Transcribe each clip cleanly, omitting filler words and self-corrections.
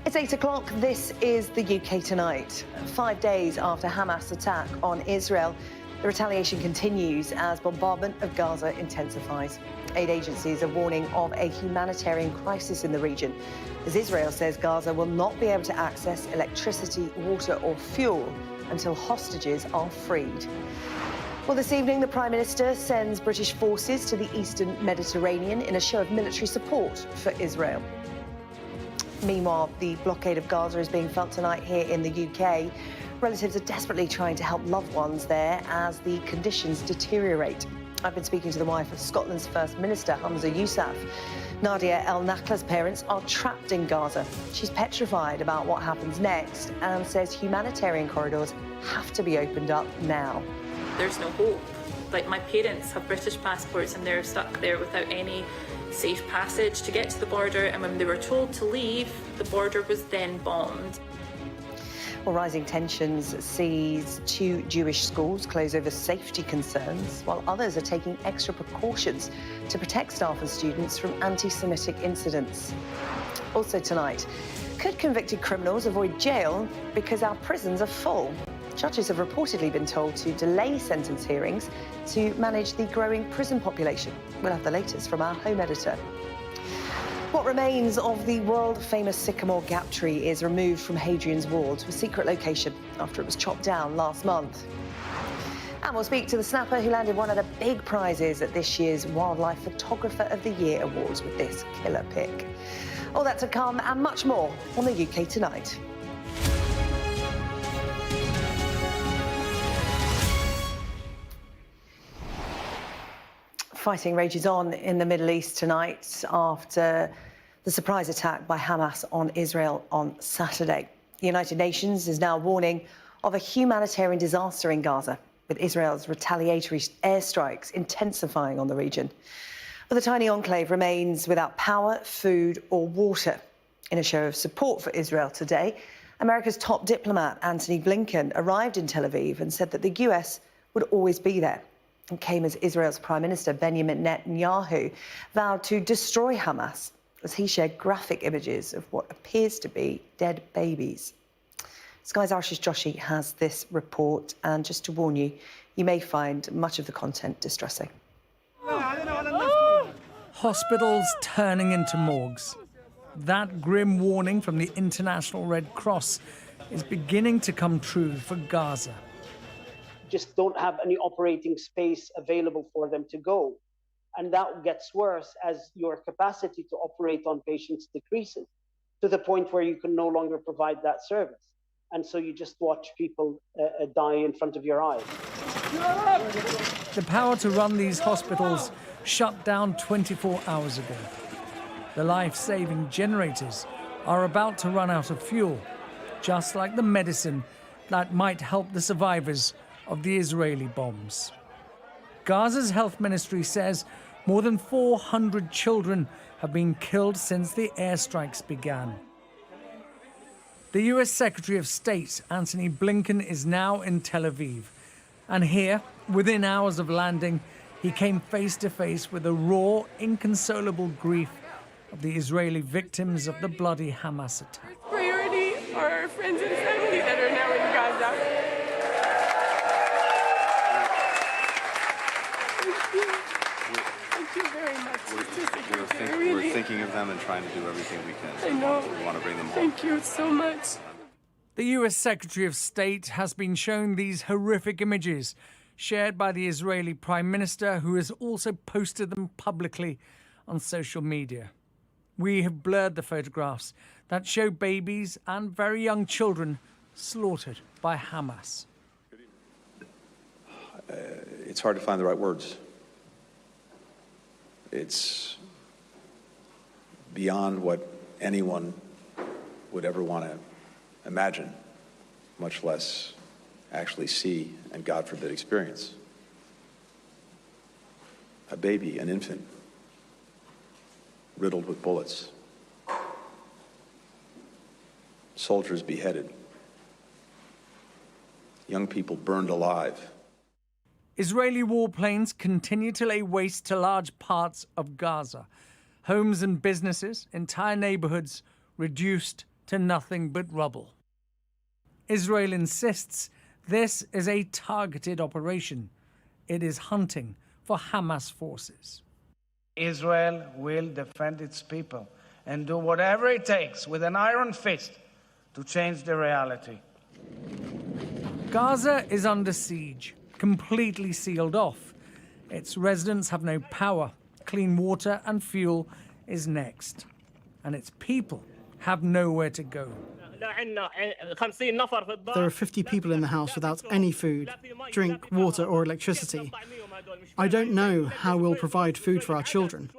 It's 8 o'clock. This is the UK Tonight. 5 days after Hamas' attack on Israel, the retaliation continues as bombardment of Gaza intensifies. Aid agencies are warning of a humanitarian crisis in the region, as Israel says Gaza will not be able to access electricity, water or fuel until hostages are freed. Well, this evening, the Prime Minister sends British forces to the eastern Mediterranean in a show of military support for Israel. Meanwhile, the blockade of Gaza is being felt tonight here in the UK. Relatives are desperately trying to help loved ones there as the conditions deteriorate. I've been speaking to the wife of Scotland's First Minister, Humza Yousaf. Nadia El-Nakla's parents are trapped in Gaza. She's petrified about what happens next and says humanitarian corridors have to be opened up now. There's no hope. Like, my parents have British passports and they're stuck there without any safe passage to get to the border, and when they were told to leave, the border was then bombed. Well, rising tensions sees 2 Jewish schools close over safety concerns, while others are taking extra precautions to protect staff and students from anti-Semitic incidents. Also tonight, could convicted criminals avoid jail because our prisons are full? Judges have reportedly been told to delay sentence hearings to manage the growing prison population. We'll have the latest from our home editor. What remains of the world-famous Sycamore Gap tree is removed from Hadrian's Wall to a secret location after it was chopped down last month. And we'll speak to the snapper who landed one of the big prizes at this year's Wildlife Photographer of the Year Awards with this killer pic. All that to come and much more on the UK Tonight. Fighting rages on in the Middle East tonight after the surprise attack by Hamas on Israel on Saturday. The United Nations is now warning of a humanitarian disaster in Gaza, with Israel's retaliatory airstrikes intensifying on the region. But the tiny enclave remains without power, food or water. In a show of support for Israel today, America's top diplomat, Antony Blinken, arrived in Tel Aviv and said that the US would always be there. And came as Israel's Prime Minister Benjamin Netanyahu vowed to destroy Hamas as he shared graphic images of what appears to be dead babies. Sky's Ashish Joshi has this report, and just to warn you, you may find much of the content distressing. Hospitals turning into morgues. That grim warning from the International Red Cross is beginning to come true for Gaza. Just don't have any operating space available for them to go. And that gets worse as your capacity to operate on patients decreases to the point where you can no longer provide that service. And so you just watch people die in front of your eyes. The power to run these hospitals shut down 24 hours ago. The life-saving generators are about to run out of fuel, just like the medicine that might help the survivors of the Israeli bombs. Gaza's health ministry says more than 400 children have been killed since the airstrikes began. The US Secretary of State, Antony Blinken, is now in Tel Aviv. And here, within hours of landing, he came face to face with the raw, inconsolable grief of the Israeli victims of the bloody Hamas attack. Priority are our friends and family that are now in Gaza. Thank you very much. We're thinking of them and trying to do everything we can. I know. We want to bring them home. Thank you so much. The US Secretary of State has been shown these horrific images shared by the Israeli Prime Minister, who has also posted them publicly on social media. We have blurred the photographs that show babies and very young children slaughtered by Hamas. It's hard to find the right words. It's beyond what anyone would ever want to imagine, much less actually see and, God forbid, experience. A baby, an infant, riddled with bullets. Soldiers beheaded. Young people burned alive. Israeli warplanes continue to lay waste to large parts of Gaza. Homes and businesses, entire neighborhoods reduced to nothing but rubble. Israel insists this is a targeted operation. It is hunting for Hamas forces. Israel will defend its people and do whatever it takes with an iron fist to change the reality. Gaza is under siege, completely sealed off. Its residents have no power. Clean water and fuel is next. And its people have nowhere to go. There are 50 people in the house without any food, drink, water or electricity. I don't know how we'll provide food for our children.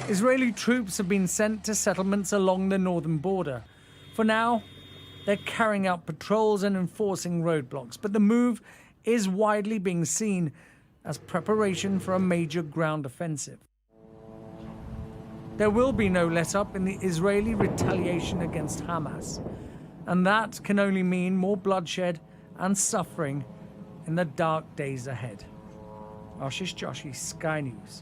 Israeli troops have been sent to settlements along the northern border. For now, they're carrying out patrols and enforcing roadblocks, but the move is widely being seen as preparation for a major ground offensive. There will be no let-up in the Israeli retaliation against Hamas, and that can only mean more bloodshed and suffering in the dark days ahead. Ashish Joshi, Sky News.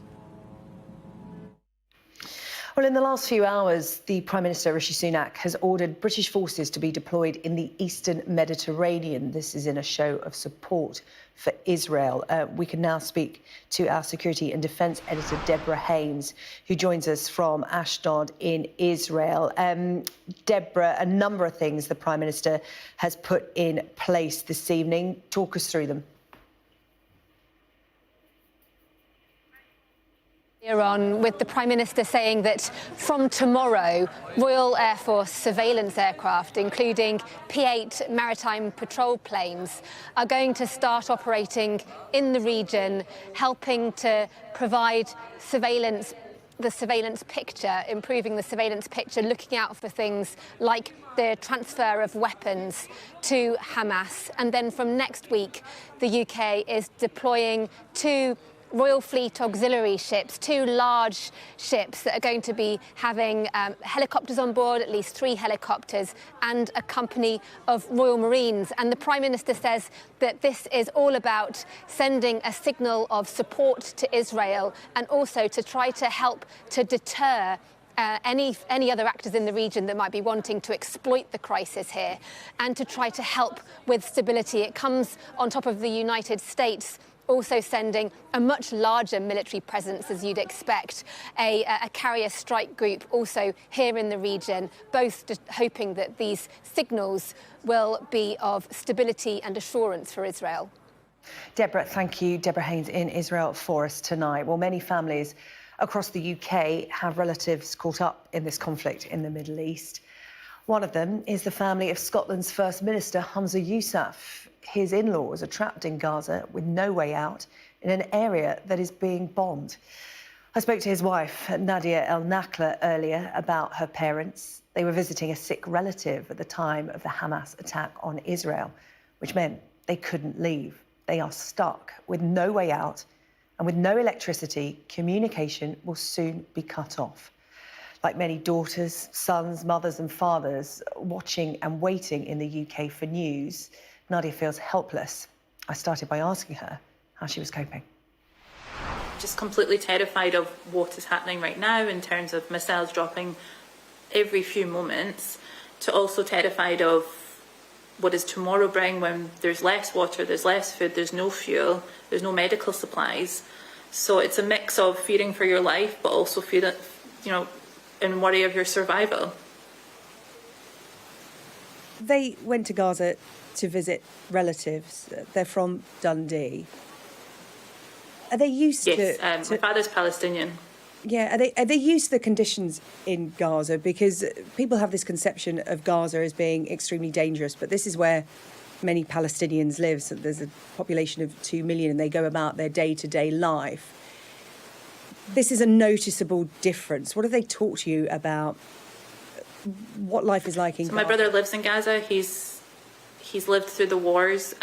Well, in the last few hours, the Prime Minister, Rishi Sunak, has ordered British forces to be deployed in the eastern Mediterranean. This is in a show of support for Israel. We can now speak to our security and defence editor, Deborah Haynes, who joins us from Ashdod in Israel. Deborah, a number of things the Prime Minister has put in place this evening. Talk us through them. On with the Prime Minister saying that from tomorrow, Royal Air Force surveillance aircraft, including P-8 maritime patrol planes, are going to start operating in the region, helping to provide the surveillance picture, improving the surveillance picture, looking out for things like the transfer of weapons to Hamas. And then from next week, the UK is deploying two Royal Fleet auxiliary ships, two large ships that are going to be having helicopters on board, at least 3 helicopters, and a company of Royal Marines. And the Prime Minister says that this is all about sending a signal of support to Israel and also to try to help to deter any other actors in the region that might be wanting to exploit the crisis here and to try to help with stability. It comes on top of the United States also sending a much larger military presence, as you'd expect, a carrier strike group also here in the region, both hoping that these signals will be of stability and assurance for Israel. Deborah, thank you. Deborah Haynes in Israel for us tonight. Well, many families across the UK have relatives caught up in this conflict in the Middle East. One of them is the family of Scotland's First Minister, Humza Yousaf. His in-laws are trapped in Gaza with no way out in an area that is being bombed. I spoke to his wife, Nadia El-Nakla, earlier about her parents. They were visiting a sick relative at the time of the Hamas attack on Israel, which meant they couldn't leave. They are stuck with no way out, and with no electricity, communication will soon be cut off. Like many daughters, sons, mothers and fathers watching and waiting in the UK for news, Nadia feels helpless. I started by asking her how she was coping. Just completely terrified of what is happening right now in terms of missiles dropping every few moments, to also terrified of what does tomorrow bring when there's less water, there's less food, there's no fuel, there's no medical supplies. So it's a mix of fearing for your life, but also fear, and worry of your survival. They went to Gaza to visit relatives. They're from Dundee. Are they used to... Yes, my father's Palestinian. Yeah, are they used to the conditions in Gaza? Because people have this conception of Gaza as being extremely dangerous, but this is where many Palestinians live. So there's a population of 2 million and they go about their day-to-day life. This is a noticeable difference. What have they talked to you about what life is like in Gaza? My brother lives in Gaza. He's lived through the wars.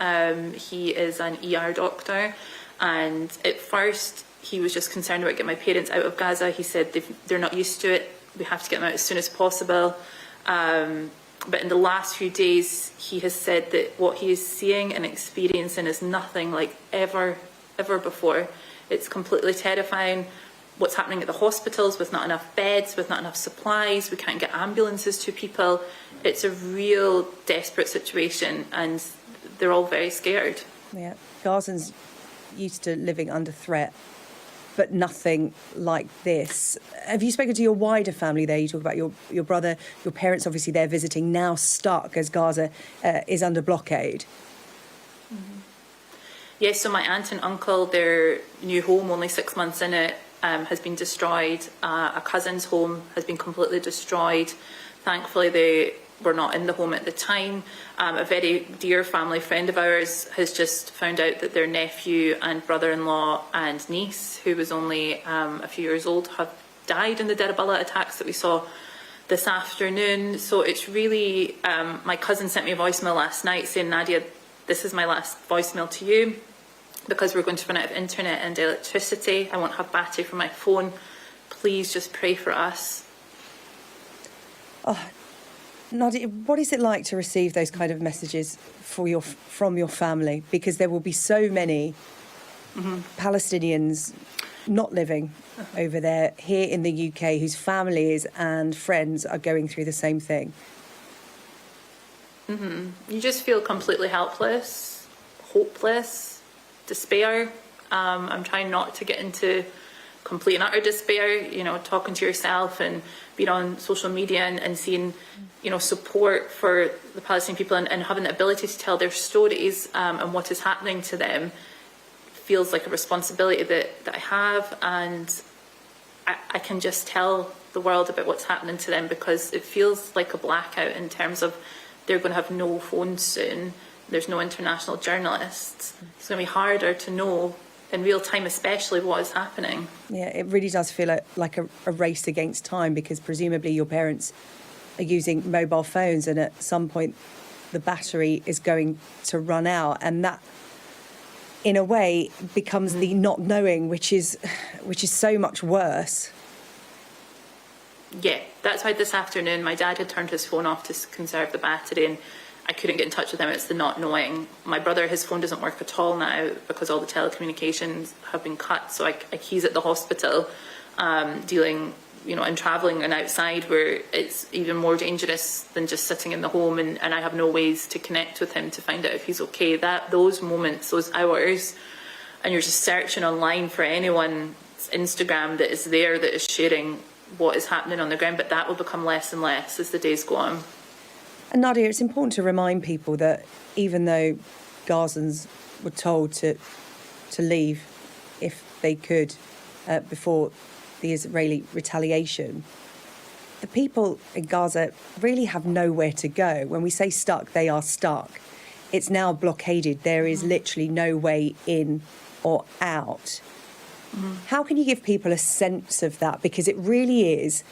He is an ER doctor, and at first he was just concerned about getting my parents out of Gaza. He said they're not used to it. We have to get them out as soon as possible. But in the last few days, he has said that what he is seeing and experiencing is nothing like ever before. It's completely terrifying. what's happening at the hospitals with not enough beds, with not enough supplies. We can't get ambulances to people. It's a real desperate situation, and they're all very scared. Yeah, Gazans used to living under threat, but nothing like this. Have you spoken to your wider family there? You talk about your brother, your parents, obviously they're visiting, now stuck as Gaza is under blockade. Mm-hmm. Yes, so my aunt and uncle, their new home, only 6 months in it, has been destroyed. A cousin's home has been completely destroyed. Thankfully, they were not in the home at the time. A very dear family friend of ours has just found out that their nephew and brother-in-law and niece, who was only a few years old, have died in the Derabala attacks that we saw this afternoon. So it's really, my cousin sent me a voicemail last night saying, Nadia, this is my last voicemail to you, because we're going to run out of internet and electricity. I won't have battery for my phone. Please just pray for us. Oh, Nadia, what is it like to receive those kind of messages from your family? Because there will be so many Palestinians not living over there, here in the UK, whose families and friends are going through the same thing. You just feel completely helpless, hopeless, despair. I'm trying not to get into complete and utter despair, you know, talking to yourself and being on social media and seeing, you know, support for the Palestinian people and having the ability to tell their stories and what is happening to them feels like a responsibility that I have, and I can just tell the world about what's happening to them, because it feels like a blackout in terms of they're going to have no phones soon. There's no international journalists. It's going to be harder to know in real time, especially what is happening. Yeah, it really does feel like a race against time, because presumably your parents are using mobile phones, and at some point the battery is going to run out, and that in a way becomes the not knowing, which is so much worse. Yeah, that's why this afternoon my dad had turned his phone off to conserve the battery, and I couldn't get in touch with him. It's the not knowing. My brother, his phone doesn't work at all now because all the telecommunications have been cut. So he's at the hospital dealing, you know, and travelling and outside, where it's even more dangerous than just sitting in the home. And I have no ways to connect with him to find out if he's okay. Those moments, those hours, and you're just searching online for anyone's Instagram that is there, that is sharing what is happening on the ground. But that will become less and less as the days go on. And Nadia, it's important to remind people that even though Gazans were told to leave if they could before the Israeli retaliation, the people in Gaza really have nowhere to go. When we say stuck, they are stuck. It's now blockaded. There is literally no way in or out. How can you give people a sense of that? Because it really is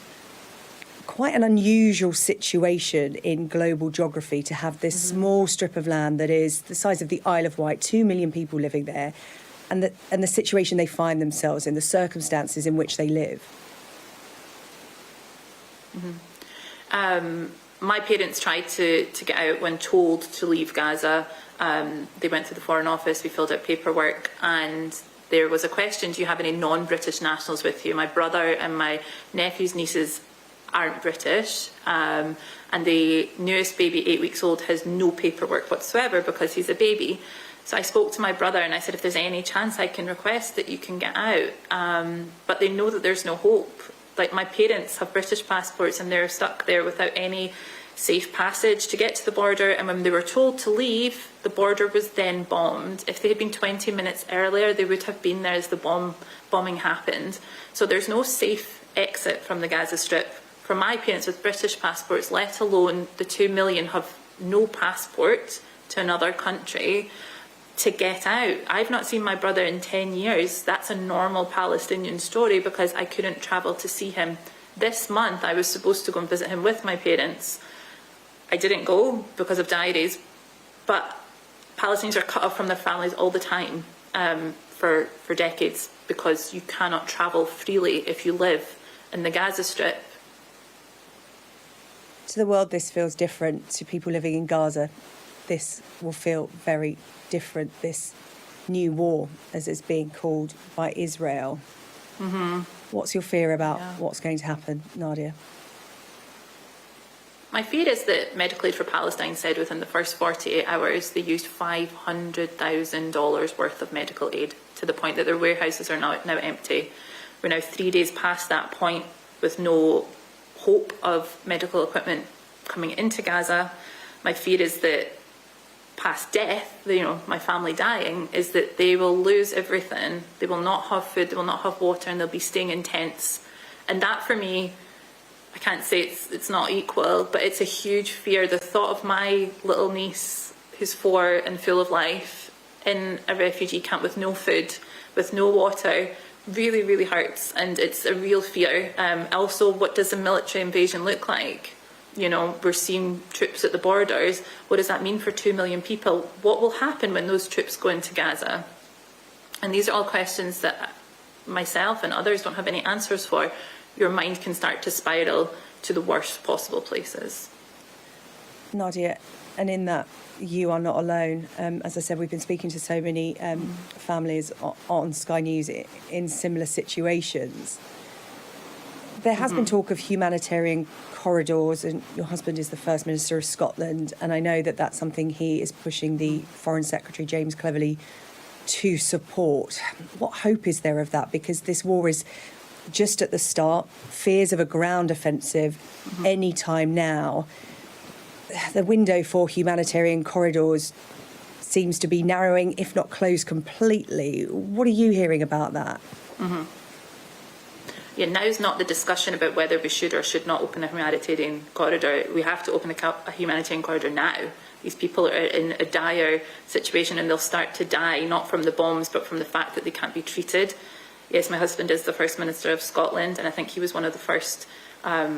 quite an unusual situation in global geography to have this small strip of land that is the size of the Isle of Wight, 2 million people living there, and the situation they find themselves in, the circumstances in which they live. My parents tried to get out when told to leave Gaza. They went to the Foreign Office, we filled out paperwork, and there was a question, do you have any non-British nationals with you? My brother and my nephew's nieces aren't British, and the newest baby, 8 weeks old, has no paperwork whatsoever because he's a baby. So I spoke to my brother and I said, if there's any chance I can request that you can get out, but they know that there's no hope. Like, my parents have British passports and they're stuck there without any safe passage to get to the border, and when they were told to leave, the border was then bombed. If they had been 20 minutes earlier, they would have been there as the bombing happened. So there's no safe exit from the Gaza Strip. For my parents with British passports, let alone the 2 million have no passport to another country, to get out. I've not seen my brother in 10 years. That's a normal Palestinian story because I couldn't travel to see him. This month I was supposed to go and visit him with my parents. I didn't go because of diaries, but Palestinians are cut off from their families all the time for decades, because you cannot travel freely if you live in the Gaza Strip. To the world, this feels different. To people living in Gaza, this will feel very different. This new war, as it's being called by Israel. What's your fear about what's going to happen, Nadia? My fear is that Medical Aid for Palestine said within the first 48 hours they used $500,000 worth of medical aid, to the point that their warehouses are now empty. We're now 3 days past that point with no hope of medical equipment coming into Gaza. My fear is that past death, my family dying, is that they will lose everything. They will not have food, they will not have water, and they'll be staying in tents. And that, for me, I can't say it's not equal, but it's a huge fear. The thought of my little niece, who's 4 and full of life, in a refugee camp with no food, with no water, really, really hurts, and it's a real fear. Also, what does a military invasion look like? We're seeing troops at the borders. What does that mean for 2 million people? What will happen when those troops go into Gaza? And these are all questions that myself and others don't have any answers for. Your mind can start to spiral to the worst possible places. Nadia, and in that, you are not alone. As I said, we've been speaking to so many families on Sky News in similar situations. There has been talk of humanitarian corridors, and your husband is the First Minister of Scotland, and I know that that's something he is pushing the Foreign Secretary, James Cleverly, to support. What hope is there of that? Because this war is just at the start, fears of a ground offensive any time now. The window for humanitarian corridors seems to be narrowing, if not closed completely. What are you hearing about that? Yeah, now's not the discussion about whether we should or should not open a humanitarian corridor. We have to open a humanitarian corridor now. These people are in a dire situation, and they'll start to die, not from the bombs, but from the fact that they can't be treated. Yes, my husband is the First Minister of Scotland, and I think he was one of the first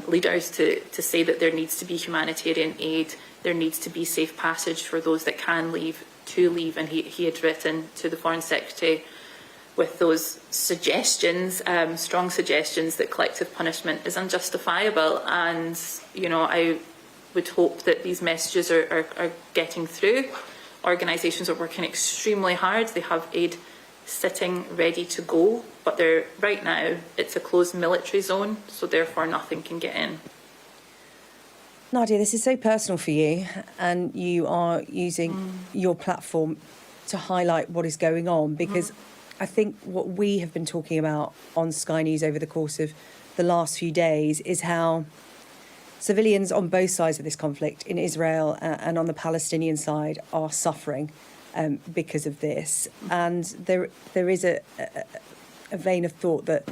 leaders to say that there needs to be humanitarian aid, there needs to be safe passage for those that can leave to leave, and he had written to the Foreign Secretary with those suggestions, strong suggestions that collective punishment is unjustifiable. And, I would hope that these messages are getting through. Organisations are working extremely hard. They have aid sitting ready to go, but right now it's a closed military zone, so therefore nothing can get in. Nadia, this is so personal for you, and you are using your platform to highlight what is going on, because I think what we have been talking about on Sky News over the course of the last few days is how civilians on both sides of this conflict, in Israel and on the Palestinian side, are suffering because of this. And there is a vein of thought that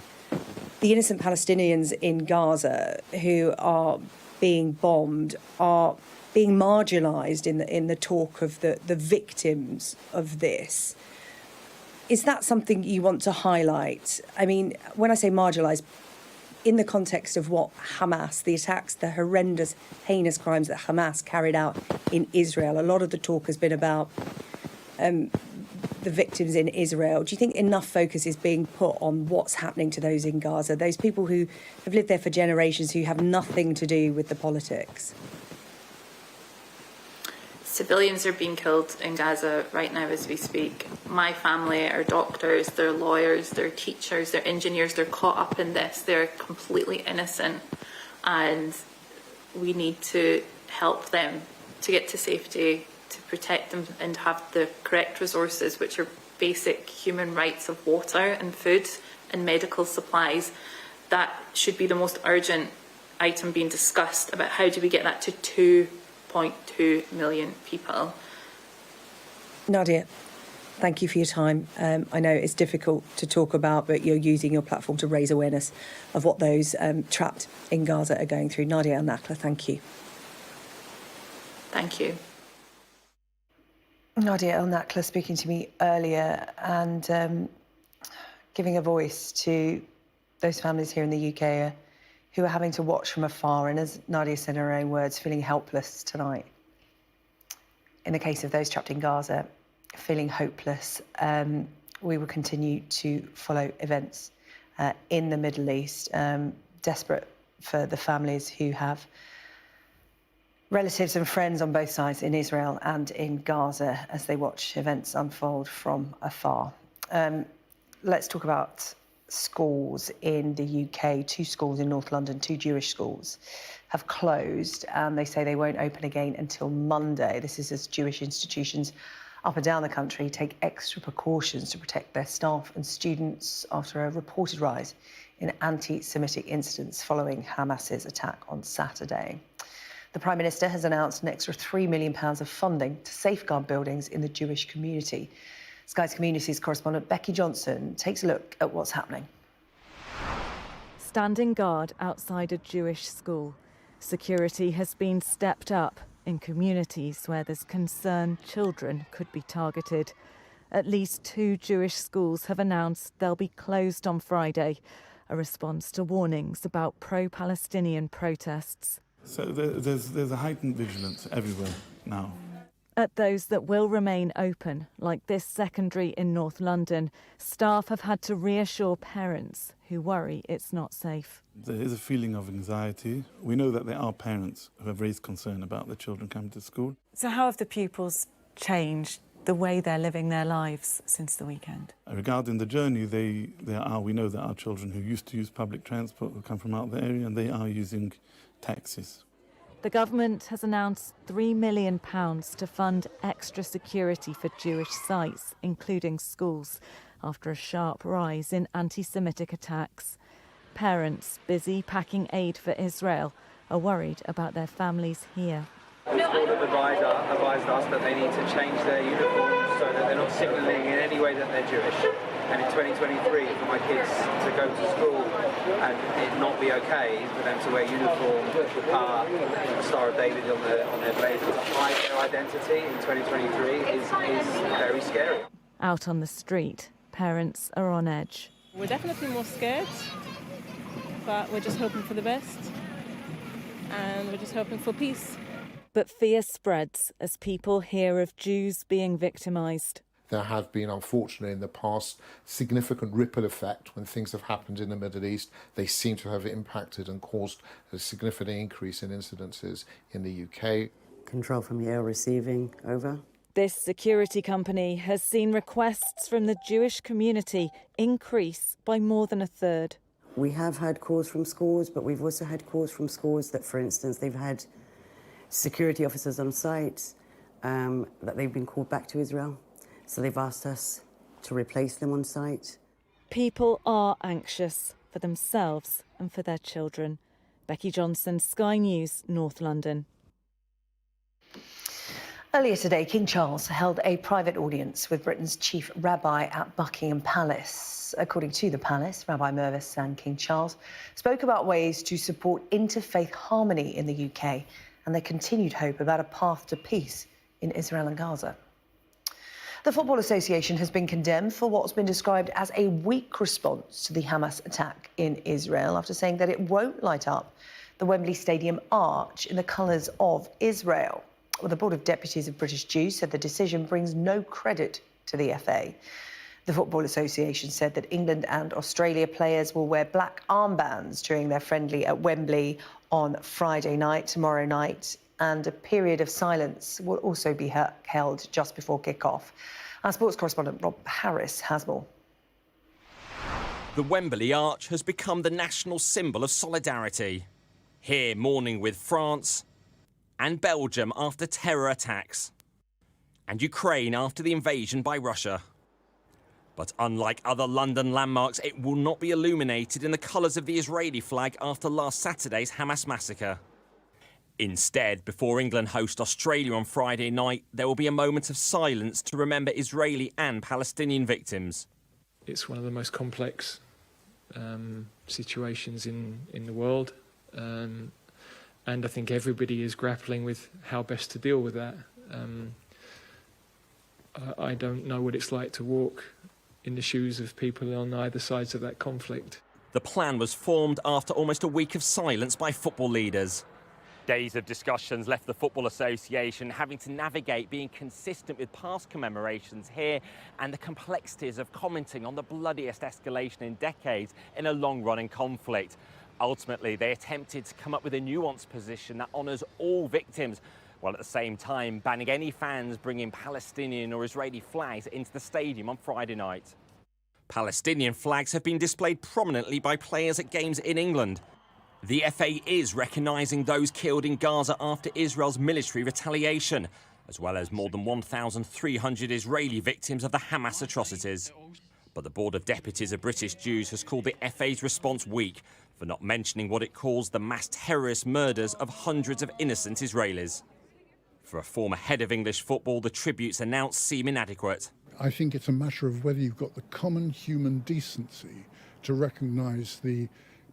the innocent Palestinians in Gaza who are being bombed are being marginalised in the talk of the victims of this. Is that something you want to highlight? I mean, when I say marginalised, in the context of what Hamas, the attacks, the horrendous, heinous crimes that Hamas carried out in Israel, a lot of the talk has been about the victims in Israel. Do you think enough focus is being put on what's happening to those in Gaza, those people who have lived there for generations, who have nothing to do with the politics? Civilians are being killed in Gaza right now as we speak. My family are doctors, they're lawyers, they're teachers, they're engineers, they're caught up in this. They're completely innocent, and we need to help them to get to safety, to protect them and have the correct resources, which are basic human rights of water and food and medical supplies. That should be the most urgent item being discussed, about how do we get that to 2.2 million people. Nadia, thank you for your time. I know it's difficult to talk about, but you're using your platform to raise awareness of what those trapped in Gaza are going through. Nadia El-Nakla, thank you. Thank you. Nadia El-Nakla speaking to me earlier and giving a voice to those families here in the UK who are having to watch from afar, and as Nadia said in her own words, feeling helpless tonight. In the case of those trapped in Gaza, feeling hopeless, we will continue to follow events in the Middle East, desperate for the families who have relatives and friends on both sides in Israel and in Gaza as they watch events unfold from afar. Let's talk about schools in the UK, 2 schools in North London, 2 Jewish schools, have closed, and they say they won't open again until Monday. This is as Jewish institutions up and down the country take extra precautions to protect their staff and students after a reported rise in anti-Semitic incidents following Hamas's attack on Saturday. The Prime Minister has announced an extra £3 million of funding to safeguard buildings in the Jewish community. Sky's Communities correspondent Becky Johnson takes a look at what's happening. Standing guard outside a Jewish school. Security has been stepped up in communities where there's concern children could be targeted. At least 2 Jewish schools have announced they'll be closed on Friday, a response to warnings about pro-Palestinian protests. So there's a heightened vigilance everywhere now. At those that will remain open, like this secondary in North London, staff have had to reassure parents who worry it's not safe. There is a feeling of anxiety. We know that there are parents who have raised concern about their children coming to school. So how have the pupils changed the way they're living their lives since the weekend? Regarding the journey, we know that our children who used to use public transport who come from out the area, and they are using taxis. The government has announced £3 million to fund extra security for Jewish sites, including schools, after a sharp rise in anti-Semitic attacks. Parents busy packing aid for Israel are worried about their families here. The school have advised us that they need to change their uniforms so that they're not signalling in any way that they're Jewish. And in 2023, for my kids to go to school and it not be okay for them to wear uniforms with the power, a Star of David on their blazers, to hide their identity in 2023 is very scary. Out on the street, parents are on edge. We're definitely more scared, but we're just hoping for the best. And we're just hoping for peace. But fear spreads as people hear of Jews being victimised. There have been, unfortunately, in the past, significant ripple effect when things have happened in the Middle East. They seem to have impacted and caused a significant increase in incidences in the UK. Control from Yale receiving, over. This security company has seen requests from the Jewish community increase by more than a third. We have had calls from schools, but we've also had calls from schools that, for instance, they've had security officers on site, that they've been called back to Israel. So they've asked us to replace them on site. People are anxious for themselves and for their children. Becky Johnson, Sky News, North London. Earlier today, King Charles held a private audience with Britain's chief rabbi at Buckingham Palace. According to the palace, Rabbi Mervis and King Charles spoke about ways to support interfaith harmony in the UK and their continued hope about a path to peace in Israel and Gaza. The Football Association has been condemned for what's been described as a weak response to the Hamas attack in Israel after saying that it won't light up the Wembley Stadium arch in the colours of Israel. Well, the Board of Deputies of British Jews said the decision brings no credit to the FA. The Football Association said that England and Australia players will wear black armbands during their friendly at Wembley on Friday night, tomorrow night, and a period of silence will also be held just before kick-off. Our sports correspondent Rob Harris has more. The Wembley Arch has become the national symbol of solidarity. Here mourning with France and Belgium after terror attacks, and Ukraine after the invasion by Russia. But unlike other London landmarks, it will not be illuminated in the colours of the Israeli flag after last Saturday's Hamas massacre. Instead, before England host Australia on Friday night, there will be a moment of silence to remember Israeli and Palestinian victims. It's one of the most complex situations in the world, and I think everybody is grappling with how best to deal with that. I don't know what it's like to walk in the shoes of people on either sides of that conflict. The plan was formed after almost a week of silence by football leaders. Days of discussions left the Football Association having to navigate being consistent with past commemorations here and the complexities of commenting on the bloodiest escalation in decades in a long-running conflict. Ultimately, they attempted to come up with a nuanced position that honours all victims, while at the same time banning any fans bringing Palestinian or Israeli flags into the stadium on Friday night. Palestinian flags have been displayed prominently by players at games in England. The FA is recognising those killed in Gaza after Israel's military retaliation, as well as more than 1,300 Israeli victims of the Hamas atrocities. But the Board of Deputies of British Jews has called the FA's response weak for not mentioning what it calls the mass terrorist murders of hundreds of innocent Israelis. For a former head of English football, the tributes announced seem inadequate. I think it's a matter of whether you've got the common human decency to recognise the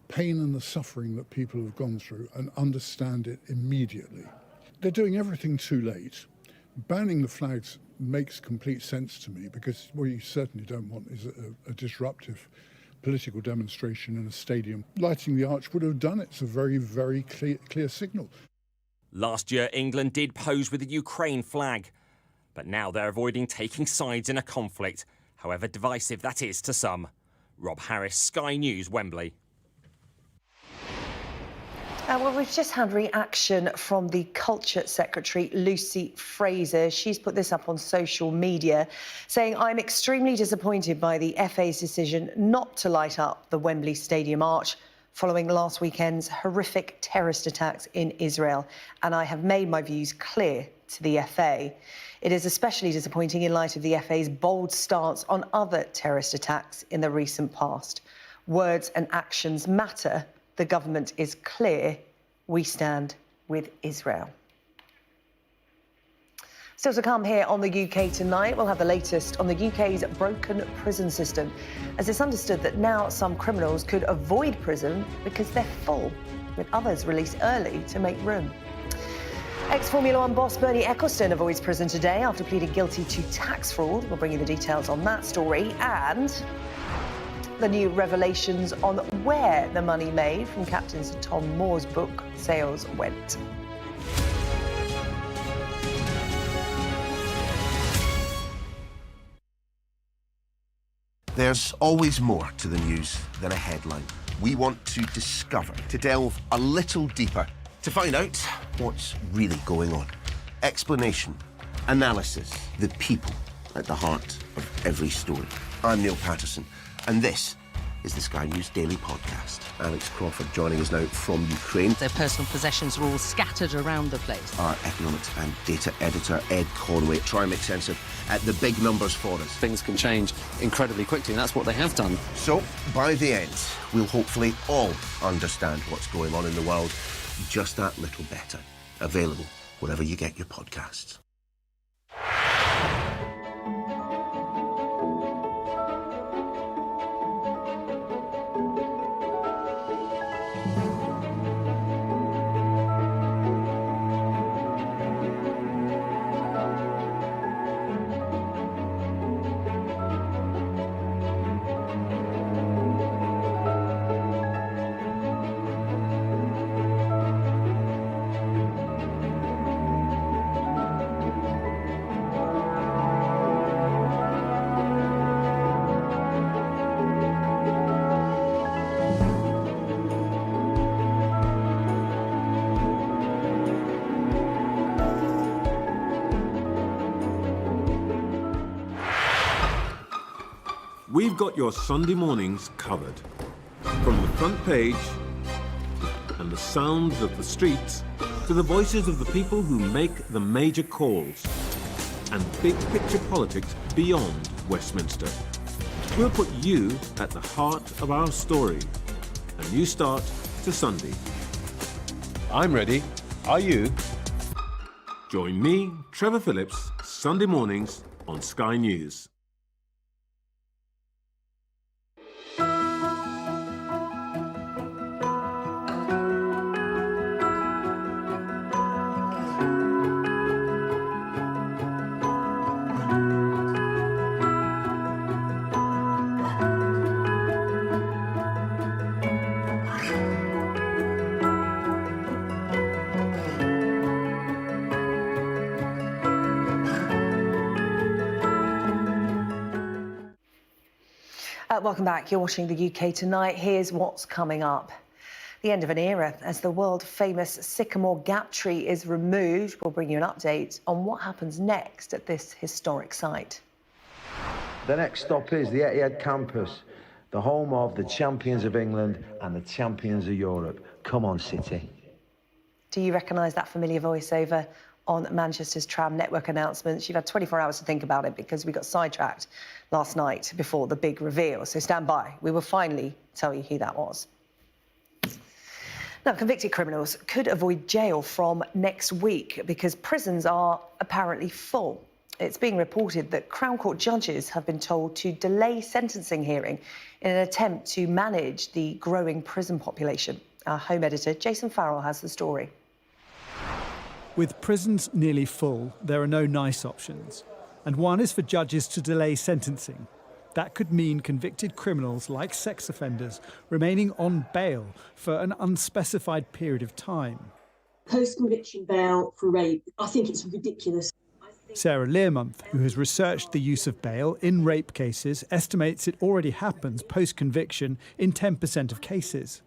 pain and the suffering that people have gone through and understand it immediately. They're doing everything too late. Banning the flags makes complete sense to me, because what you certainly don't want is a disruptive political demonstration in a stadium. Lighting the arch would have done it. It's a very, very clear signal. Last year, England did pose with the Ukraine flag, but now they're avoiding taking sides in a conflict, however divisive that is to some. Rob Harris, Sky News, Wembley. Well, we've just had reaction from the Culture Secretary, Lucy Fraser. She's put this up on social media, saying, "I'm extremely disappointed by the FA's decision not to light up the Wembley Stadium arch following last weekend's horrific terrorist attacks in Israel, and I have made my views clear to the FA. It is especially disappointing in light of the FA's bold stance on other terrorist attacks in the recent past. Words and actions matter. The government is clear. We stand with Israel." Still to come here on the UK Tonight, we'll have the latest on the UK's broken prison system, as it's understood that now some criminals could avoid prison because they're full, with others released early to make room. Ex-Formula One boss Bernie Ecclestone avoids prison today after pleading guilty to tax fraud. We'll bring you the details on that story, and the new revelations on where the money made from Captain Sir Tom Moore's book sales went. There's always more to the news than a headline. We want to discover, to delve a little deeper, to find out what's really going on. Explanation, analysis, the people at the heart of every story. I'm Neil Patterson, and this is the Sky News Daily Podcast. Alex Crawford joining us now from Ukraine. Their personal possessions are all scattered around the place. Our economics and data editor, Ed Conway, try and make sense of the big numbers for us. Things can change incredibly quickly, and that's what they have done. So, by the end, we'll hopefully all understand what's going on in the world just that little better. Available wherever you get your podcasts. We've got your Sunday mornings covered. From the front page and the sounds of the streets to the voices of the people who make the major calls and big picture politics beyond Westminster. We'll put you at the heart of our story. A new start to Sunday. I'm ready. Are you? Join me, Trevor Phillips, Sunday mornings on Sky News. Welcome back. You're watching the UK Tonight. Here's what's coming up. The end of an era as the world-famous Sycamore Gap tree is removed. We'll bring you an update on what happens next at this historic site. The next stop is the Etihad campus, the home of the champions of England and the champions of Europe. Come on, City. Do you recognise that familiar voiceover on Manchester's tram network announcements? You've had 24 hours to think about it because we got sidetracked last night before the big reveal. So stand by. We will finally tell you who that was. Now, convicted criminals could avoid jail from next week because prisons are apparently full. It's being reported that Crown Court judges have been told to delay sentencing hearing in an attempt to manage the growing prison population. Our home editor, Jason Farrell, has the story. With prisons nearly full, there are no nice options. And one is for judges to delay sentencing. That could mean convicted criminals, like sex offenders, remaining on bail for an unspecified period of time. Post-conviction bail for rape, I think it's ridiculous. Sarah Learmonth, who has researched the use of bail in rape cases, estimates it already happens post-conviction in 10% of cases.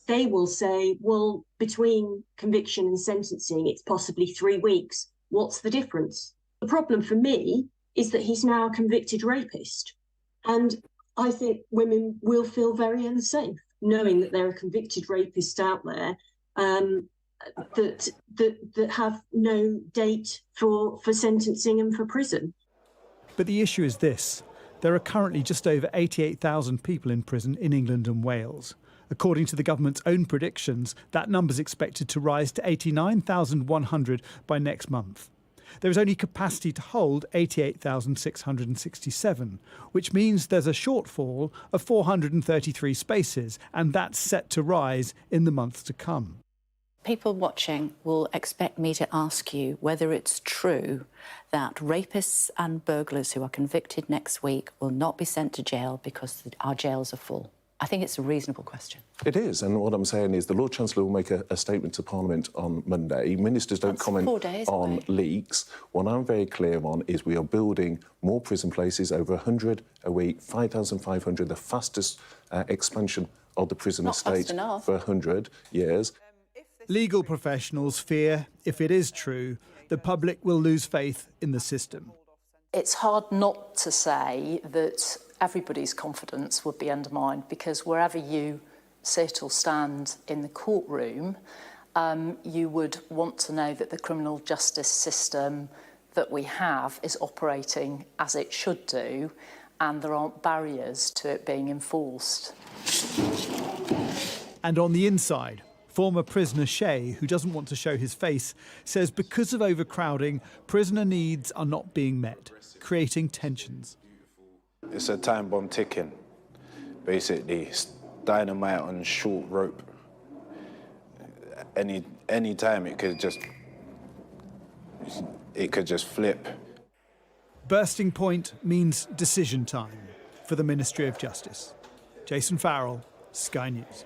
They will say, well, between conviction and sentencing, it's possibly 3 weeks. What's the difference? The problem for me is that he's now a convicted rapist. And I think women will feel very unsafe knowing that there are convicted rapists out there that have no date for sentencing and for prison. But the issue is this. There are currently just over 88,000 people in prison in England and Wales. According to the government's own predictions, that number's expected to rise to 89,100 by next month. There is only capacity to hold 88,667, which means there's a shortfall of 433 spaces, and that's set to rise in the months to come. People watching will expect me to ask you whether it's true that rapists and burglars who are convicted next week will not be sent to jail because our jails are full. I think it's a reasonable question. It is, and what I'm saying is the Lord Chancellor will make a statement to Parliament on Monday. Ministers don't comment on leaks. What I'm very clear on is we are building more prison places, over 100 a week, 5,500, the fastest expansion of the prison estate for 100 years. Legal professionals fear, if it is true, the public will lose faith in the system. It's hard not to say that everybody's confidence would be undermined because wherever you sit or stand in the courtroom, you would want to know that the criminal justice system that we have is operating as it should do and there aren't barriers to it being enforced. And on the inside, former prisoner Shay, who doesn't want to show his face, says because of overcrowding, prisoner needs are not being met, creating tensions. It's a time bomb ticking, basically. It's dynamite on short rope. Any time it could just flip. Bursting point means decision time for the Ministry of Justice. Jason Farrell, Sky News.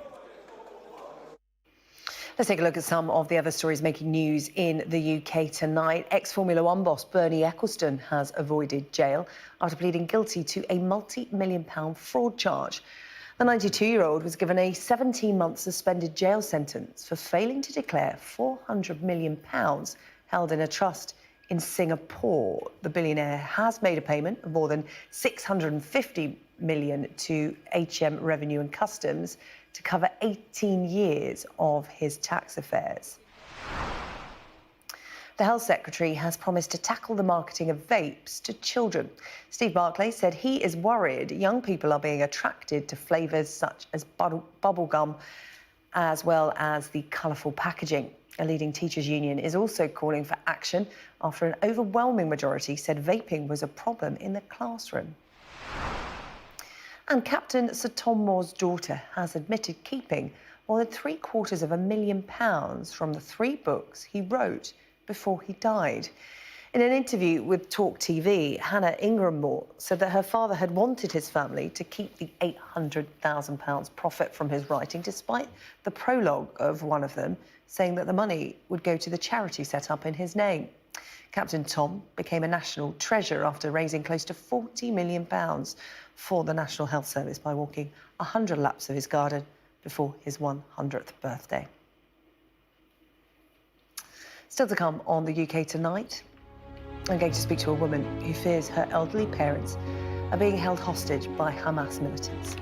Let's take a look at some of the other stories making news in the UK tonight. Ex-Formula One boss Bernie Ecclestone has avoided jail after pleading guilty to a multi-million-pound fraud charge. The 92-year-old was given a 17-month suspended jail sentence for failing to declare £400 million held in a trust in Singapore. The billionaire has made a payment of more than $650 million to HM Revenue and Customs to cover 18 years of his tax affairs. The Health Secretary has promised to tackle the marketing of vapes to children. Steve Barclay said he is worried young people are being attracted to flavours such as bubble gum, as well as the colourful packaging. A leading teachers' union is also calling for action after an overwhelming majority said vaping was a problem in the classroom. And Captain Sir Tom Moore's daughter has admitted keeping more than £750,000 from the 3 books he wrote before he died. In an interview with Talk TV, Hannah Ingram Moore said that her father had wanted his family to keep the £800,000 profit from his writing, despite the prologue of one of them saying that the money would go to the charity set up in his name. Captain Tom became a national treasure after raising close to £40 million for the National Health Service by walking 100 laps of his garden before his 100th birthday. Still to come on the UK Tonight, I'm going to speak to a woman who fears her elderly parents are being held hostage by Hamas militants.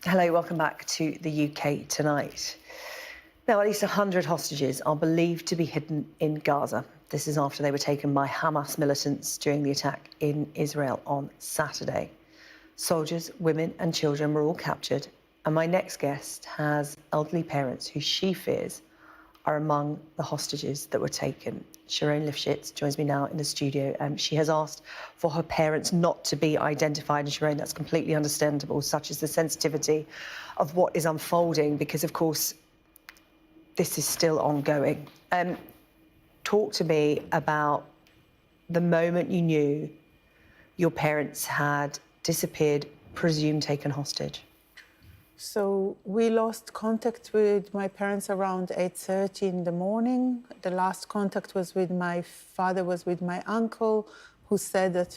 Hello, welcome back to the UK Tonight. Now, at least 100 hostages are believed to be hidden in Gaza. This is after they were taken by Hamas militants during the attack in Israel on Saturday. Soldiers, women and children were all captured, and my next guest has elderly parents who she fears are among the hostages that were taken. Sharon Lifshitz joins me now in the studio. She has asked for her parents not to be identified, and Sharon, that's completely understandable, such as the sensitivity of what is unfolding, because, of course, this is still ongoing. Talk to me about the moment you knew your parents had disappeared, presumed taken hostage. So we lost contact with my parents around 8:30 in the morning. The last contact was with my father, was with my uncle, who said that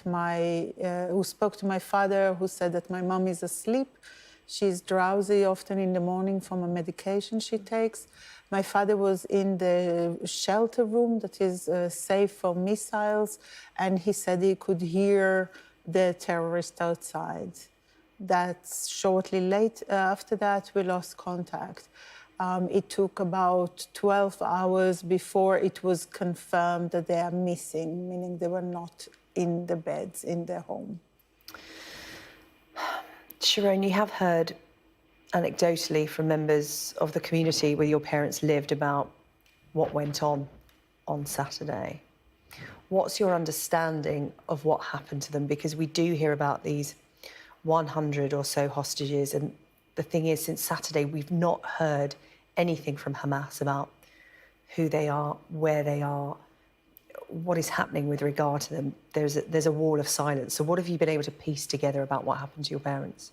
who spoke to my father, who said that my mom is asleep. She's drowsy often in the morning from a medication she takes. My father was in the shelter room that is safe for missiles, and he said he could hear the terrorist outside. That's shortly after that, we lost contact. It took about 12 hours before it was confirmed that they are missing, meaning they were not in the beds in their home. Sharon, you have heard anecdotally from members of the community where your parents lived about what went on Saturday. What's your understanding of what happened to them? Because we do hear about these 100 or so hostages, and the thing is, since Saturday, we've not heard anything from Hamas about who they are, where they are, what is happening with regard to them? There's a wall of silence. So what have you been able to piece together about what happened to your parents?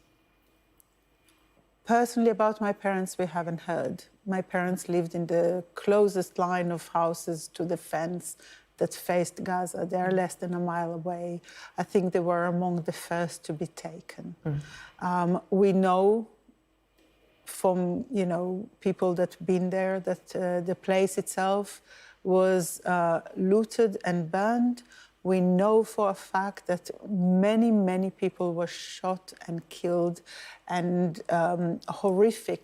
Personally, about my parents, we haven't heard. My parents lived in the closest line of houses to the fence that faced Gaza. They're less than a mile away. I think they were among the first to be taken. We know from, you know, people that've been there that the place itself was looted and burned. We know for a fact that many, many people were shot and killed, and horrific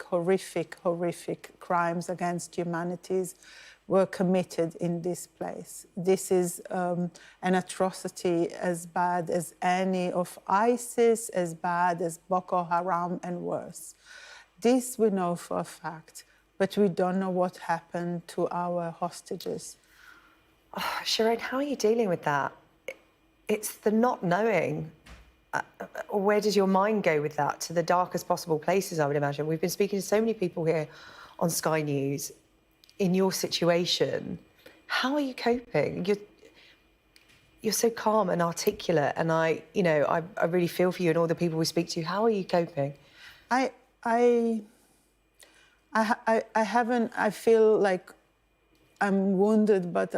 crimes against humanities were committed in this place. This is an atrocity as bad as any of ISIS, as bad as Boko Haram, and worse. This we know for a fact, but we don't know what happened to our hostages. Oh, Shireen, how are you dealing with that? It's the not knowing. Where does your mind go with that? To the darkest possible places, I would imagine. We've been speaking to so many people here on Sky News in your situation. How are you coping? You're so calm and articulate, and I really feel for you and all the people we speak to. How are you coping? I haven't. I feel like I'm wounded, but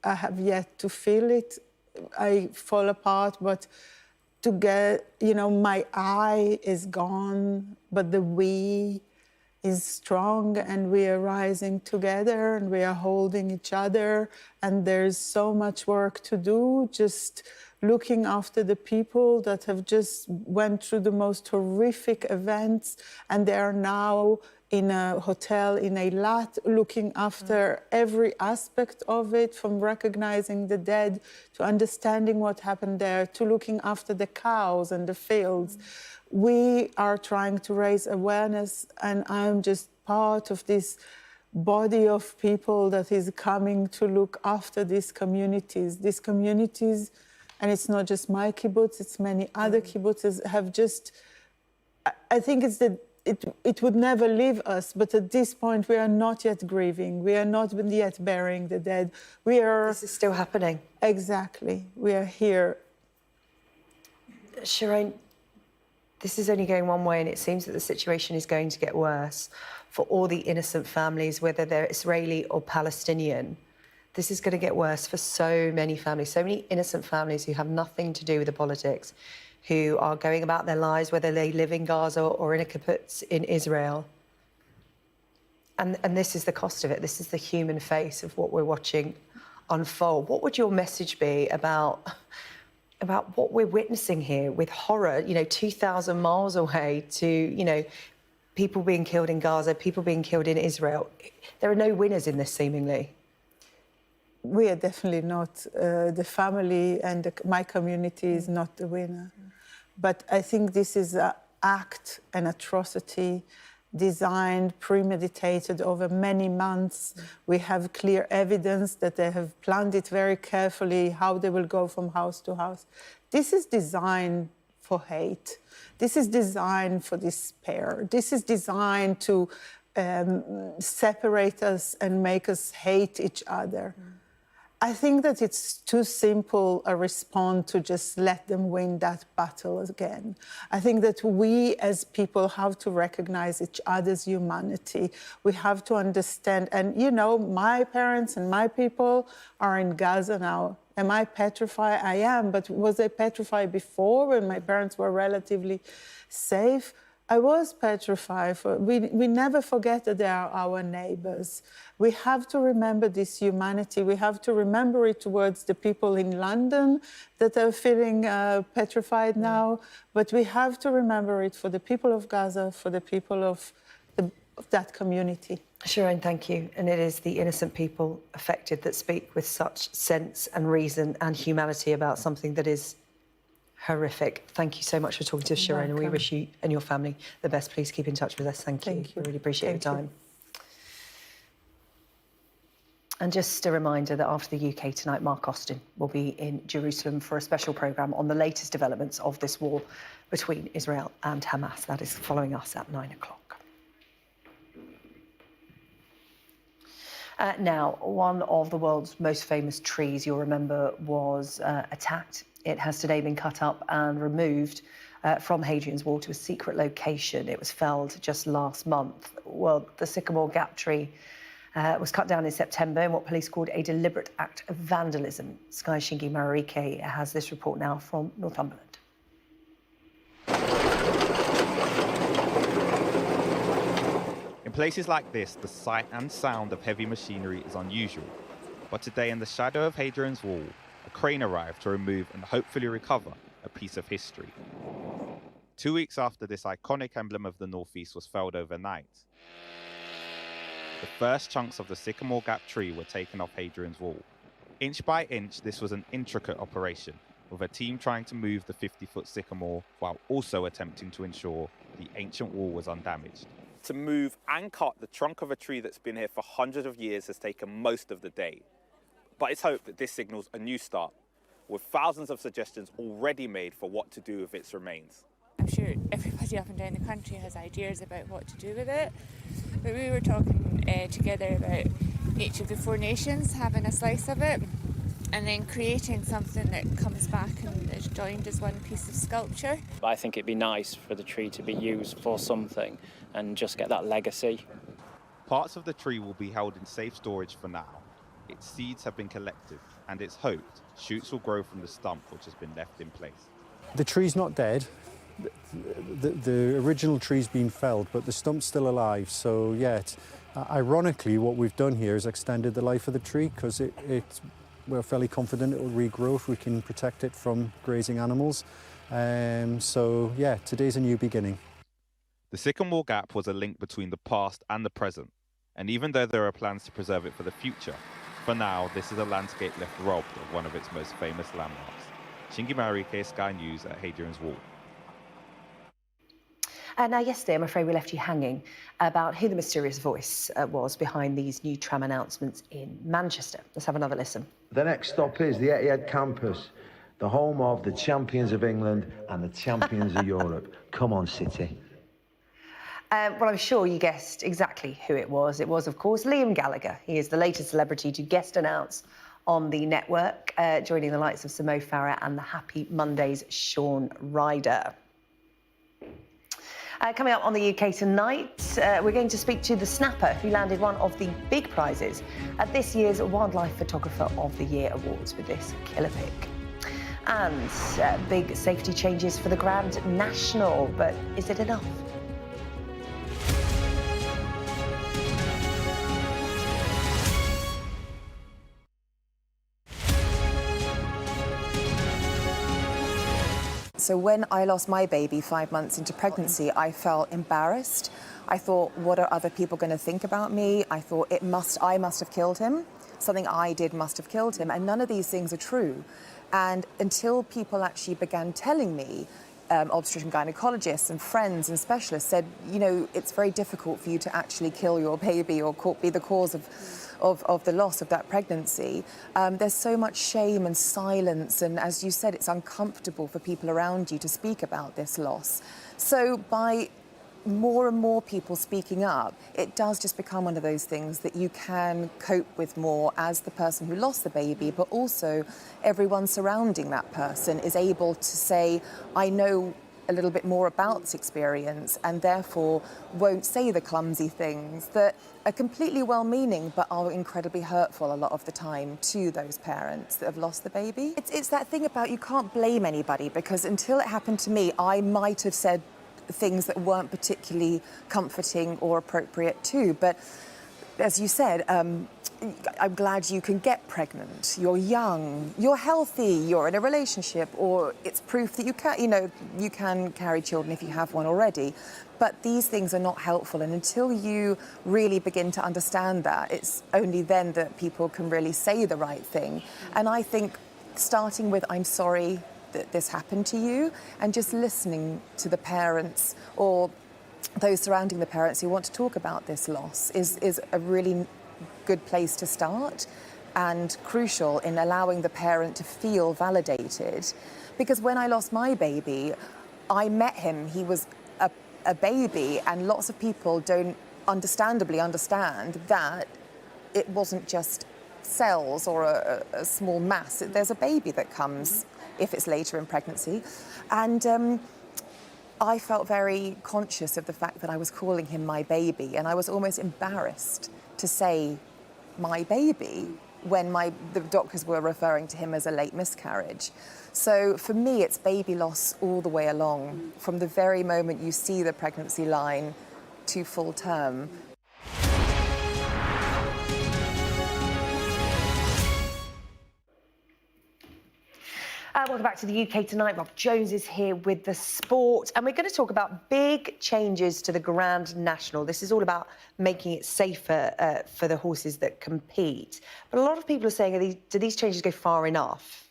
I have yet to feel it. I fall apart, but to get, my I is gone, but the we is strong, and we are rising together, and we are holding each other, and there's so much work to do, just looking after the people that have just went through the most horrific events, and they are now in a hotel in Eilat, looking after every aspect of it, from recognizing the dead to understanding what happened there, to looking after the cows and the fields. We are trying to raise awareness, and I'm just part of this body of people that is coming to look after these communities. These communities, and it's not just my kibbutz, it's many other kibbutzes, have just, I think it's the, it would never leave us, but at this point we are not yet grieving. We are not yet burying the dead. This is still happening. Exactly. We are here. Shireen, this is only going one way, and it seems that the situation is going to get worse for all the innocent families, whether they're Israeli or Palestinian. This is going to get worse for so many families, so many innocent families who have nothing to do with the politics, who are going about their lives, whether they live in Gaza or in a kibbutz in Israel. And this is the cost of it. This is the human face of what we're watching unfold. What would your message be about what we're witnessing here with horror, 2,000 miles away, to, people being killed in Gaza, people being killed in Israel? There are no winners in this, seemingly. We are definitely not. The family and my community is not the winner. But I think this is an act, an atrocity, designed, premeditated over many months. We have clear evidence that they have planned it very carefully, how they will go from house to house. This is designed for hate. This is designed for despair. This is designed to separate us and make us hate each other. I think that it's too simple a response to just let them win that battle again. I think that we as people have to recognize each other's humanity. We have to understand, and my parents and my people are in Gaza now. Am I petrified? I am, but was I petrified before when my parents were relatively safe? I was petrified. We never forget that they are our neighbors. We have to remember this humanity. We have to remember it towards the people in London that are feeling petrified now. But we have to remember it for the people of Gaza, for the people of that community. Shireen, thank you. And it is the innocent people affected that speak with such sense and reason and humanity about something that is horrific. Thank you so much for talking to us, Shireen, and we wish you and your family the best. Please keep in touch with us. Thank you. We really appreciate your time. And just a reminder that after the UK tonight, Mark Austin will be in Jerusalem for a special programme on the latest developments of this war between Israel and Hamas. That is following us at 9 o'clock. Now, one of the world's most famous trees, you'll remember, was attacked. It has today been cut up and removed from Hadrian's Wall to a secret location. It was felled just last month. Well, the Sycamore Gap tree was cut down in September in what police called a deliberate act of vandalism. Sky's Shingi Marike has this report now from Northumberland. In places like this, the sight and sound of heavy machinery is unusual. But today, in the shadow of Hadrian's Wall, a crane arrived to remove and hopefully recover a piece of history. 2 weeks after this iconic emblem of the Northeast was felled overnight, the first chunks of the Sycamore Gap tree were taken off Hadrian's Wall. Inch by inch, this was an intricate operation, with a team trying to move the 50-foot sycamore while also attempting to ensure the ancient wall was undamaged. To move and cut the trunk of a tree that's been here for hundreds of years has taken most of the day. But it's hoped that this signals a new start, with thousands of suggestions already made for what to do with its remains. I'm sure everybody up and down the country has ideas about what to do with it, but we were talking together about each of the 4 nations having a slice of it and then creating something that comes back and is joined as one piece of sculpture. I think it'd be nice for the tree to be used for something and just get that legacy. Parts of the tree will be held in safe storage for now. Its seeds have been collected, and it's hoped shoots will grow from the stump which has been left in place. The tree's not dead. The original tree's been felled, but the stump's still alive. So yeah, ironically, what we've done here is extended the life of the tree because we're fairly confident it will regrow if we can protect it from grazing animals. So yeah, today's a new beginning. The Sycamore Gap was a link between the past and the present, and even though there are plans to preserve it for the future, for now, this is a landscape left robbed of one of its most famous landmarks. Shingi Marike, Sky News at Hadrian's Wall. Now, yesterday, I'm afraid we left you hanging about who the mysterious voice was behind these new tram announcements in Manchester. Let's have another listen. The next stop is the Etihad campus, the home of the champions of England and the champions of Europe. Come on, City. Well, I'm sure you guessed exactly who it was. It was, of course, Liam Gallagher. He is the latest celebrity to guest announce on the network, joining the likes of Sir Mo Farah and the Happy Mondays' Sean Ryder. Coming up on the UK tonight, we're going to speak to the snapper who landed one of the big prizes at this year's Wildlife Photographer of the Year Awards with this killer pic. And big safety changes for the Grand National, but is it enough? So when I lost my baby 5 months into pregnancy, I felt embarrassed. I thought, what are other people going to think about me? I thought I must have killed him. Something I did must have killed him. And none of these things are true. And until people actually began telling me, obstetrician gynecologists and friends and specialists said, you know, it's very difficult for you to actually kill your baby or be the cause of the loss of that pregnancy. There's so much shame and silence, and as you said, it's uncomfortable for people around you to speak about this loss. So by more and more people speaking up, it does just become one of those things that you can cope with more as the person who lost the baby, but also everyone surrounding that person is able to say, I know a little bit more about this experience and therefore won't say the clumsy things that are completely well-meaning but are incredibly hurtful a lot of the time to those parents that have lost the baby. It's that thing about you can't blame anybody, because until it happened to me, I might have said things that weren't particularly comforting or appropriate too. But as you said, I'm glad you can get pregnant. You're young, you're healthy, you're in a relationship, or it's proof that you can carry children if you have one already. But these things are not helpful, and until you really begin to understand that, it's only then that people can really say the right thing. And I think starting with I'm sorry that this happened to you, and just listening to the parents or those surrounding the parents who want to talk about this loss is a really good place to start, and crucial in allowing the parent to feel validated. Because when I lost my baby, I met him, he was a baby, and lots of people don't understandably understand that it wasn't just cells or a small mass. There's a baby that comes if it's later in pregnancy. And I felt very conscious of the fact that I was calling him my baby, and I was almost embarrassed to say my baby when the doctors were referring to him as a late miscarriage. So for me, it's baby loss all the way along, from the very moment you see the pregnancy line to full term. Welcome back to the UK Tonight. Rob Jones is here with the sport, and we're going to talk about big changes to the Grand National. This is all about making it safer for the horses that compete. But a lot of people are saying, do these changes go far enough?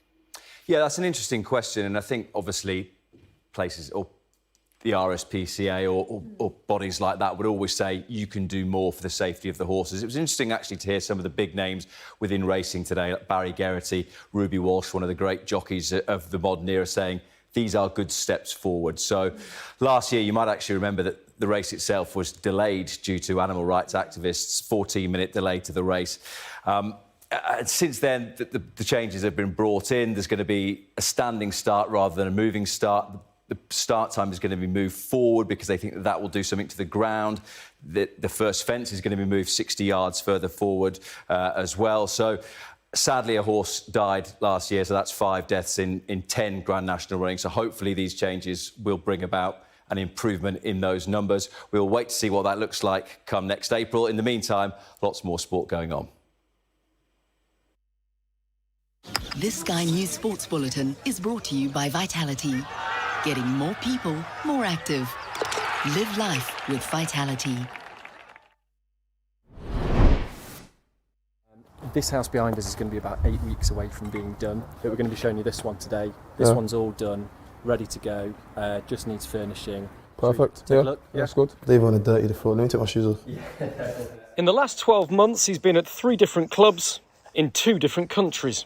Yeah, that's an interesting question, and I think obviously places or the RSPCA or bodies like that would always say you can do more for the safety of the horses. It was interesting actually to hear some of the big names within racing today, like Barry Geraghty, Ruby Walsh, one of the great jockeys of the modern era, saying these are good steps forward. So last year, you might actually remember that the race itself was delayed due to animal rights activists, 14-minute delay to the race. Since then, the changes have been brought in. There's going to be a standing start rather than a moving start. The start time is going to be moved forward because they think that will do something to the ground. The first fence is going to be moved 60 yards further forward as well. So, sadly, a horse died last year, so that's 5 deaths in 10 Grand National running. So hopefully these changes will bring about an improvement in those numbers. We'll wait to see what that looks like come next April. In the meantime, lots more sport going on. This Sky News Sports Bulletin is brought to you by Vitality. Getting more people more active. Live life with Vitality. This house behind us is going to be about 8 weeks away from being done, but we're going to be showing you this one today. This one's all done, ready to go, just needs furnishing. Perfect, Take a look? That's good. They want to dirty the floor. Let me take my shoes off. In the last 12 months, he's been at 3 different clubs in 2 different countries.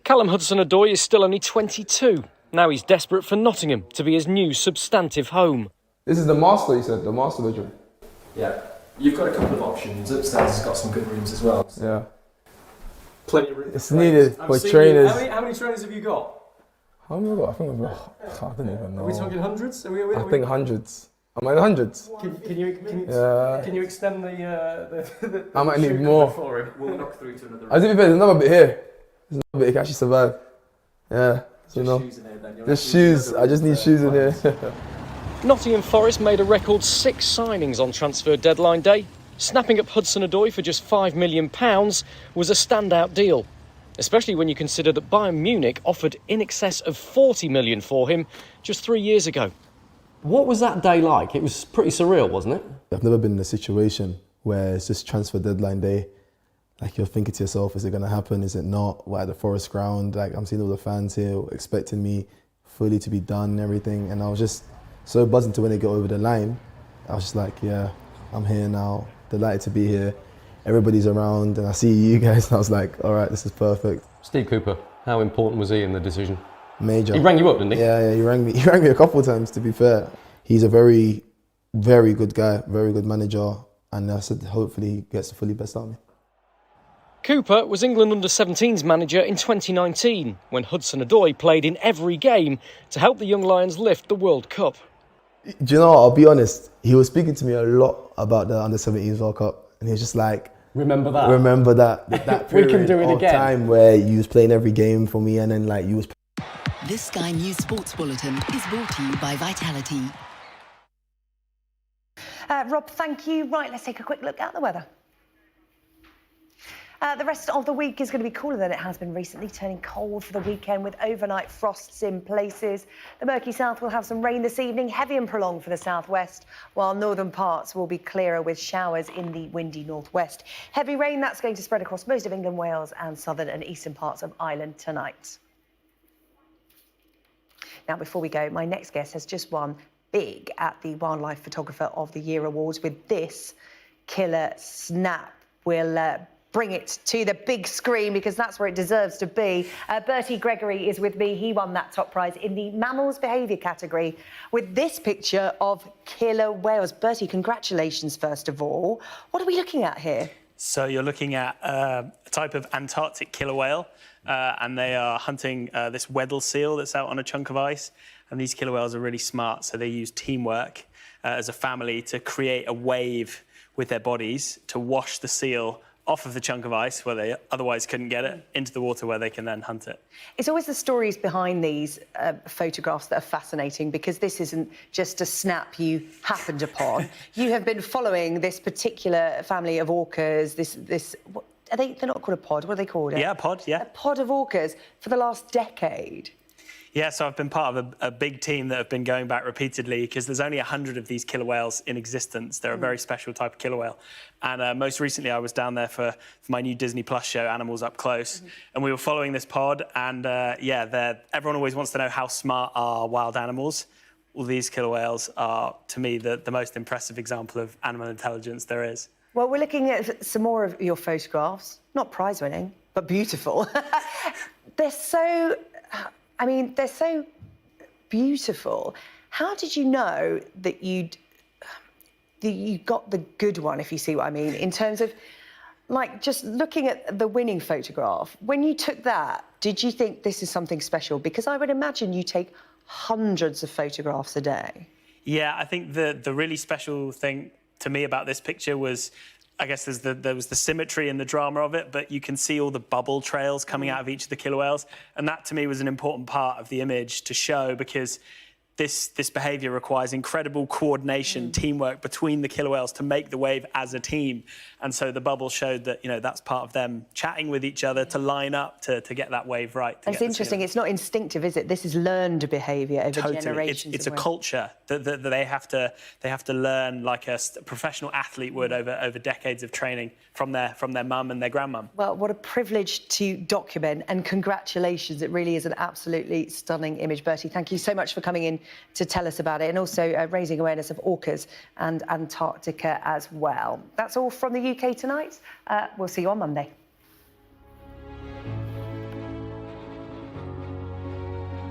Callum Hudson-Odoi is still only 22. Now he's desperate for Nottingham to be his new substantive home. This is the master, you said, the master bedroom. Yeah, you've got a couple of options. Upstairs has got some good rooms as well. Yeah. Plenty of room. It's needed for trainers. How many trainers have you got? How many have I got? I think I've got, I don't even know. Are we talking hundreds? I think hundreds. Am I in hundreds? Can you extend the I might need more. For him? We'll knock through to another room. As if there's another bit here. There's another bit he can actually survive. Yeah. You know, shoes in here, then. just shoes. I just need shoes in here. Nottingham Forest made a record 6 signings on transfer deadline day. Snapping up Hudson-Odoi for just £5 million was a standout deal, especially when you consider that Bayern Munich offered in excess of £40 million for him just 3 years ago. What was that day like? It was pretty surreal, wasn't it? I've never been in a situation where it's just transfer deadline day. Like, you're thinking to yourself, is it going to happen? Is it not? We're at the Forest ground. Like, I'm seeing all the fans here expecting me fully to be done and everything. And I was just so buzzing to when they got over the line. I was just like, yeah, I'm here now. Delighted to be here. Everybody's around and I see you guys and I was like, all right, this is perfect. Steve Cooper, how important was he in the decision? Major. He rang you up, didn't he? Yeah, he rang me. He rang me a couple of times, to be fair. He's a very, very good guy, very good manager. And I said, hopefully he gets the fully best out of me. Cooper was England under-17s manager in 2019, when Hudson-Odoi played in every game to help the Young Lions lift the World Cup. Do you know what? I'll be honest, he was speaking to me a lot about the under-17s World Cup, and he was just like, remember that? Remember that We period can do it of again. time where you was playing every game for me, and then like you was... This Sky News Sports Bulletin is brought to you by Vitality. Rob, thank you. Right, let's take a quick look at the weather. The rest of the week is going to be cooler than it has been recently, turning cold for the weekend with overnight frosts in places. The murky south will have some rain this evening, heavy and prolonged for the southwest, while northern parts will be clearer with showers in the windy northwest. Heavy rain, that's going to spread across most of England, Wales and southern and eastern parts of Ireland tonight. Now, before we go, my next guest has just won big at the Wildlife Photographer of the Year Awards with this killer snap. We'll bring it to the big screen because that's where it deserves to be. Bertie Gregory is with me. He won that top prize in the mammals behaviour category with this picture of killer whales. Bertie, congratulations, first of all. What are we looking at here? So you're looking at a type of Antarctic killer whale, and they are hunting this Weddell seal that's out on a chunk of ice. And these killer whales are really smart, so they use teamwork as a family to create a wave with their bodies to wash the seal off of the chunk of ice where they otherwise couldn't get it into the water where they can then hunt it. It's always the stories behind these photographs that are fascinating, because this isn't just a snap you happened upon. You have been following this particular family of orcas, they're not called a pod, what are they called? Yeah, a pod, yeah. A pod of orcas for the last decade. Yeah, so I've been part of a big team that have been going back repeatedly, because there's only 100 of these killer whales in existence. They're a very special type of killer whale. And most recently I was down there for my new Disney Plus show, Animals Up Close, and we were following this pod, and everyone always wants to know how smart are wild animals. Well, these killer whales are, to me, the most impressive example of animal intelligence there is. Well, we're looking at some more of your photographs, not prize-winning, but beautiful. They're so beautiful. How did you know that you got the good one, if you see what I mean, in terms of, like, just looking at the winning photograph? When you took that, did you think this is something special? Because I would imagine you take hundreds of photographs a day. Yeah, I think the really special thing to me about this picture was, I guess there was the symmetry and the drama of it, but you can see all the bubble trails coming out of each of the killer whales. And that, to me, was an important part of the image to show, because this behaviour requires incredible coordination, teamwork between the killer whales to make the wave as a team. And so the bubble showed that, that's part of them chatting with each other to line up to get that wave right. It's interesting. It's not instinctive, is it? This is learned behaviour over generations. It's a culture that they have to learn, like a professional athlete would over decades of training from their mum and their grandmum. Well, what a privilege to document, and congratulations. It really is an absolutely stunning image. Bertie, thank you so much for coming in to tell us about it, and also raising awareness of orcas and Antarctica as well. That's all from the UK tonight. We'll see you on Monday.